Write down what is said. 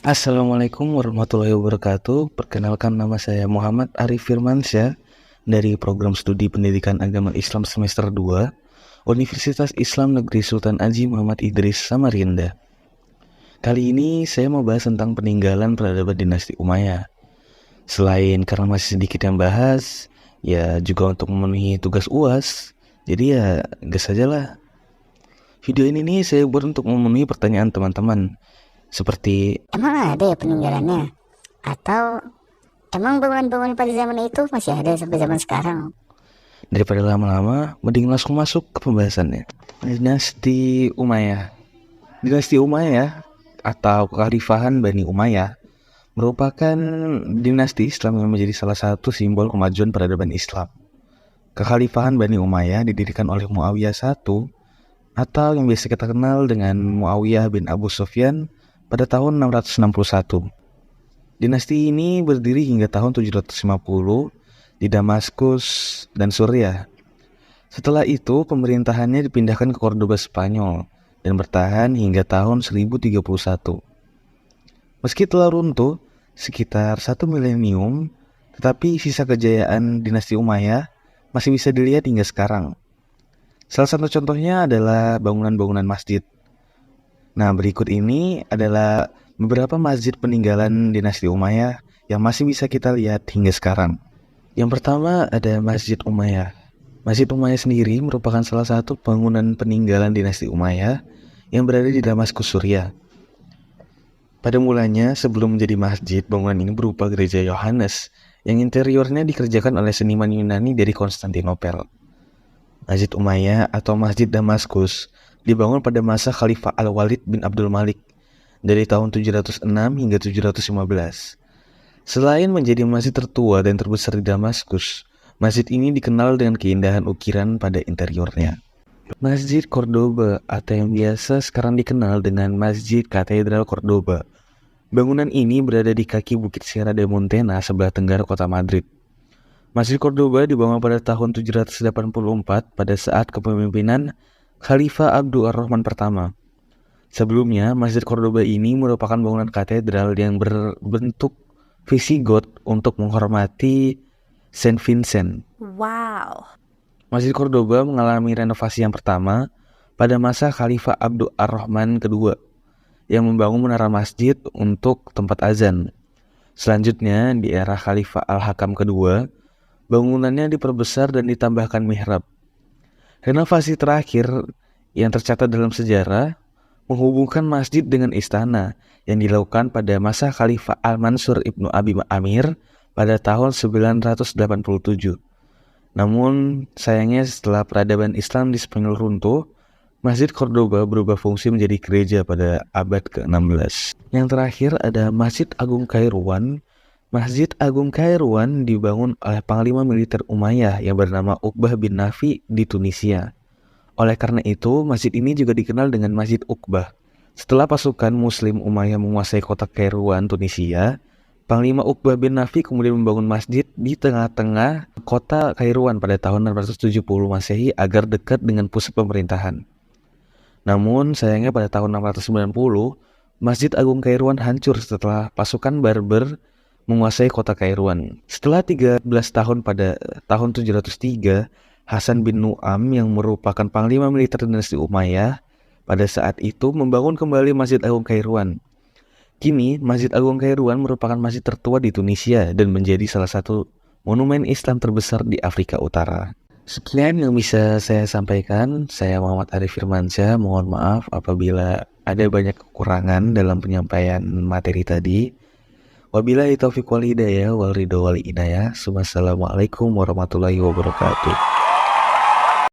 Assalamualaikum warahmatullahi wabarakatuh. Perkenalkan, nama saya Muhammad Arif Firmansyah dari Program Studi Pendidikan Agama Islam Semester 2 Universitas Islam Negeri Sultan Haji Muhammad Idris, Samarinda. Kali ini saya mau bahas tentang peninggalan peradaban dinasti Umayyah. Selain karena masih sedikit yang bahas, ya juga untuk memenuhi tugas UAS. Jadi ya gas aja lah. Video ini nih saya buat untuk memenuhi pertanyaan teman-teman. Seperti, Emang ada ya peninggalannya? Atau emang bangunan-bangunan pada zaman itu masih ada sampai zaman sekarang? daripada lama-lama, mending langsung masuk ke pembahasannya. Dinasti Umayyah. Dinasti Umayyah atau Kekhalifahan Bani Umayyah merupakan dinasti Islam yang menjadi salah satu simbol kemajuan peradaban Islam. Kekhalifahan Bani Umayyah didirikan oleh Muawiyah I atau yang biasa kita kenal dengan Muawiyah bin Abu Sufyan pada tahun 661. Dinasti ini berdiri hingga tahun 750 di Damaskus dan Suriah. Setelah itu pemerintahannya dipindahkan ke Cordoba, Spanyol dan bertahan hingga tahun 1031. Meski telah runtuh sekitar 1 milenium, tetapi sisa kejayaan dinasti Umayyah masih bisa dilihat hingga sekarang. Salah satu contohnya adalah bangunan-bangunan masjid. Nah, berikut ini adalah beberapa masjid peninggalan dinasti Umayyah yang masih bisa kita lihat hingga sekarang. Yang pertama ada Masjid Umayyah. Masjid Umayyah sendiri merupakan salah satu bangunan peninggalan dinasti Umayyah yang berada di Damaskus, Suriah. Pada mulanya, sebelum menjadi masjid, bangunan ini berupa gereja Yohanes yang interiornya dikerjakan oleh seniman Yunani dari Konstantinopel. Masjid Umayyah atau Masjid Damaskus dibangun pada masa Khalifah Al-Walid bin Abdul Malik dari tahun 706 hingga 715. Selain menjadi masjid tertua dan terbesar di Damaskus, masjid ini dikenal dengan keindahan ukiran pada interiornya. Masjid Cordoba atau yang biasa sekarang dikenal dengan Masjid Katedral Cordoba. Bangunan ini berada di kaki Bukit Sierra de Montena sebelah tenggara kota Madrid. Masjid Cordoba dibangun pada tahun 784 pada saat kepemimpinan Khalifah Abdul Ar-Rahman pertama. Sebelumnya, Masjid Cordoba ini merupakan bangunan katedral yang berbentuk Visigoth untuk menghormati Saint Vincent. Wow. Masjid Cordoba mengalami renovasi yang pertama pada masa Khalifah Abdul Ar-Rahman kedua yang membangun menara masjid untuk tempat azan. Selanjutnya, di era Khalifah Al-Hakam kedua, bangunannya diperbesar dan ditambahkan mihrab. Renovasi terakhir yang tercatat dalam sejarah menghubungkan masjid dengan istana yang dilakukan pada masa Khalifah Al-Mansur Ibnu Abi Amir pada tahun 987. Namun sayangnya setelah peradaban Islam di Spanyol runtuh, Masjid Cordoba berubah fungsi menjadi gereja pada abad ke-16. Yang terakhir ada Masjid Agung Kairouan. Masjid Agung Kairouan dibangun oleh Panglima Militer Umayyah yang bernama Uqbah bin Nafi di Tunisia. Oleh karena itu, masjid ini juga dikenal dengan Masjid Uqbah. Setelah pasukan Muslim Umayyah menguasai kota Kairouan, Tunisia, Panglima Uqbah bin Nafi kemudian membangun masjid di tengah-tengah kota Kairouan pada tahun 670 Masehi agar dekat dengan pusat pemerintahan. Namun, sayangnya pada tahun 690, Masjid Agung Kairouan hancur setelah pasukan Berber menguasai kota Kairouan. Setelah 13 tahun pada tahun 703, Hasan bin Nu'am yang merupakan panglima militer dinasti Umayyah pada saat itu membangun kembali Masjid Agung Kairouan. Kini, Masjid Agung Kairouan merupakan masjid tertua di Tunisia dan menjadi salah satu monumen Islam terbesar di Afrika Utara. Sekian yang bisa saya sampaikan. Saya Muhammad Arif Firmansyah. Mohon maaf apabila ada banyak kekurangan dalam penyampaian materi tadi. Wabillahi taufiq wal hidayah wal ridho wal inayah. Wassalamualaikum warahmatullahi wabarakatuh.